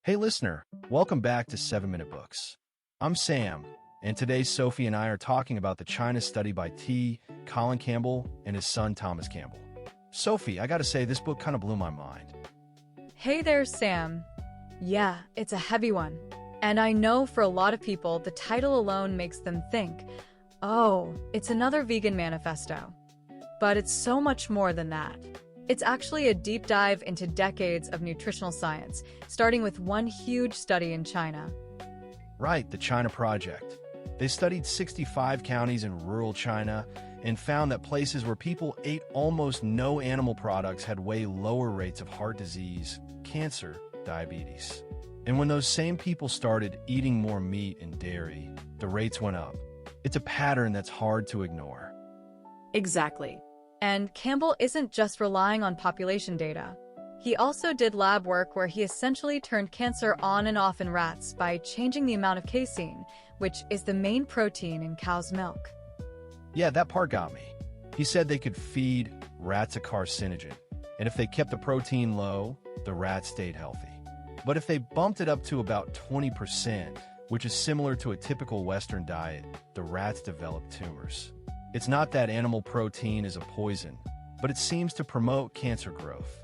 Hey listener, welcome back to 7 Minute Books. I'm Sam, and today Sophie and I are talking about the China study by Colin Campbell and his son Thomas Campbell. Sophie, I gotta say, this book kind of blew my mind. Hey there, Sam. Yeah, it's a heavy one. And I know for a lot of people, the title alone makes them think, oh, it's another vegan manifesto. But it's so much more than that. It's actually a deep dive into decades of nutritional science, starting with one huge study in China. Right, the China Project. They studied 65 counties in rural China and found that places where people ate almost no animal products had way lower rates of heart disease, cancer, diabetes. And when those same people started eating more meat and dairy, the rates went up. It's a pattern that's hard to ignore. Exactly. And Campbell isn't just relying on population data. He also did lab work where he essentially turned cancer on and off in rats by changing the amount of casein, which is the main protein in cow's milk. Yeah, that part got me. He said they could feed rats a carcinogen, and if they kept the protein low, the rats stayed healthy. But if they bumped it up to about 20%, which is similar to a typical Western diet, the rats developed tumors. It's not that animal protein is a poison, but it seems to promote cancer growth.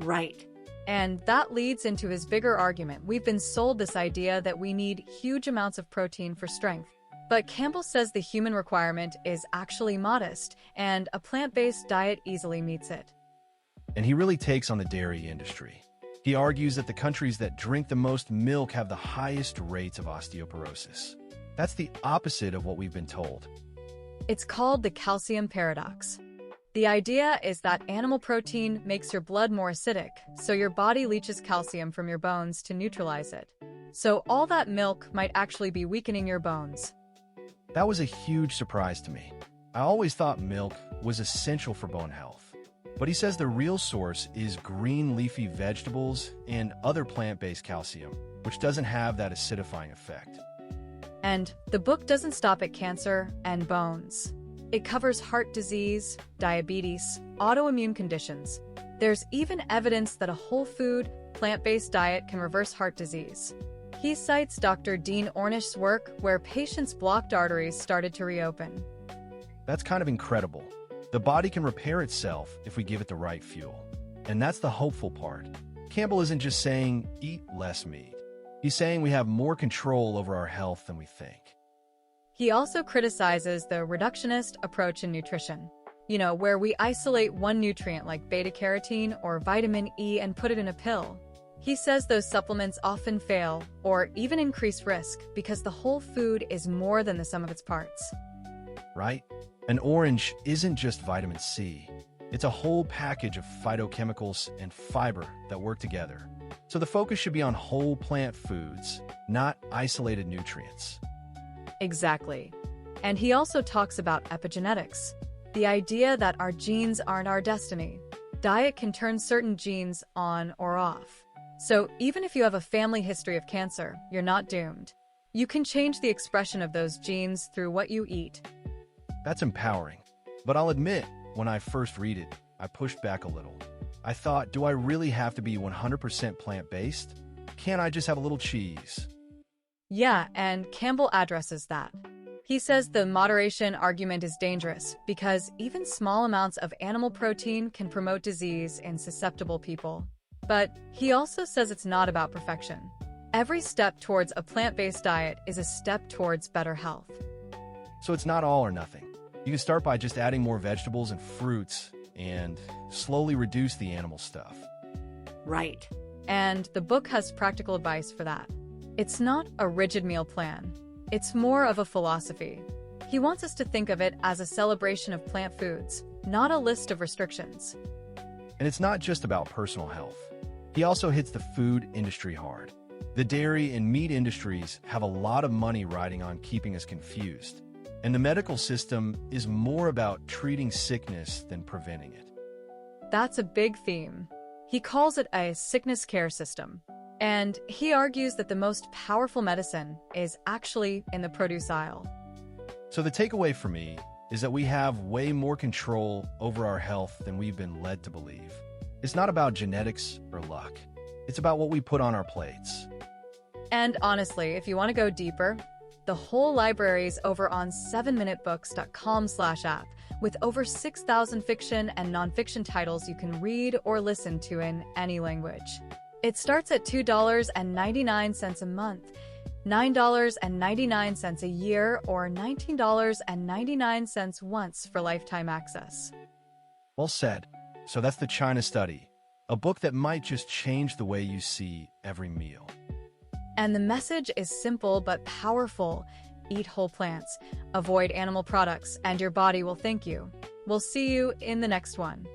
Right. And that leads into his bigger argument. We've been sold this idea that we need huge amounts of protein for strength. But Campbell says the human requirement is actually modest, and a plant-based diet easily meets it. And he really takes on the dairy industry. He argues that the countries that drink the most milk have the highest rates of osteoporosis. That's the opposite of what we've been told. It's called the calcium paradox. The idea is that animal protein makes your blood more acidic, so your body leaches calcium from your bones to neutralize it. So all that milk might actually be weakening your bones. That was a huge surprise to me. I always thought milk was essential for bone health. But he says the real source is green leafy vegetables and other plant-based calcium, which doesn't have that acidifying effect. And the book doesn't stop at cancer and bones. It covers heart disease, diabetes, autoimmune conditions. There's even evidence that a whole food, plant-based diet can reverse heart disease. He cites Dr. Dean Ornish's work where patients' blocked arteries started to reopen. That's kind of incredible. The body can repair itself if we give it the right fuel. And that's the hopeful part. Campbell isn't just saying, eat less meat. He's saying we have more control over our health than we think. He also criticizes the reductionist approach in nutrition. Where we isolate one nutrient like beta-carotene or vitamin E and put it in a pill. He says those supplements often fail or even increase risk because the whole food is more than the sum of its parts. Right? An orange isn't just vitamin C. It's a whole package of phytochemicals and fiber that work together. So the focus should be on whole plant foods, not isolated nutrients. Exactly. And he also talks about epigenetics, the idea that our genes aren't our destiny. Diet can turn certain genes on or off. So even if you have a family history of cancer, you're not doomed. You can change the expression of those genes through what you eat. That's empowering. But I'll admit, when I first read it, I pushed back a little. I thought, do I really have to be 100% plant-based? Can't I just have a little cheese? Yeah, and Campbell addresses that. He says the moderation argument is dangerous because even small amounts of animal protein can promote disease in susceptible people. But he also says it's not about perfection. Every step towards a plant-based diet is a step towards better health. So it's not all or nothing. You can start by just adding more vegetables and fruits and slowly reduce the animal stuff. Right. And the book has practical advice for that. It's not a rigid meal plan. It's more of a philosophy. He wants us to think of it as a celebration of plant foods, not a list of restrictions. And it's not just about personal health. He also hits the food industry hard. The dairy and meat industries have a lot of money riding on keeping us confused. And the medical system is more about treating sickness than preventing it. That's a big theme. He calls it a sickness care system. And he argues that the most powerful medicine is actually in the produce aisle. So the takeaway for me is that we have way more control over our health than we've been led to believe. It's not about genetics or luck. It's about what we put on our plates. And honestly, if you want to go deeper, the whole library is over on 7minutebooks.com/app with over 6,000 fiction and nonfiction titles you can read or listen to in any language. It starts at $2.99 a month, $9.99 a year, or $19.99 once for lifetime access. Well said. So that's the China Study, a book that might just change the way you see every meal. And the message is simple but powerful. Eat whole plants, avoid animal products, and your body will thank you. We'll see you in the next one.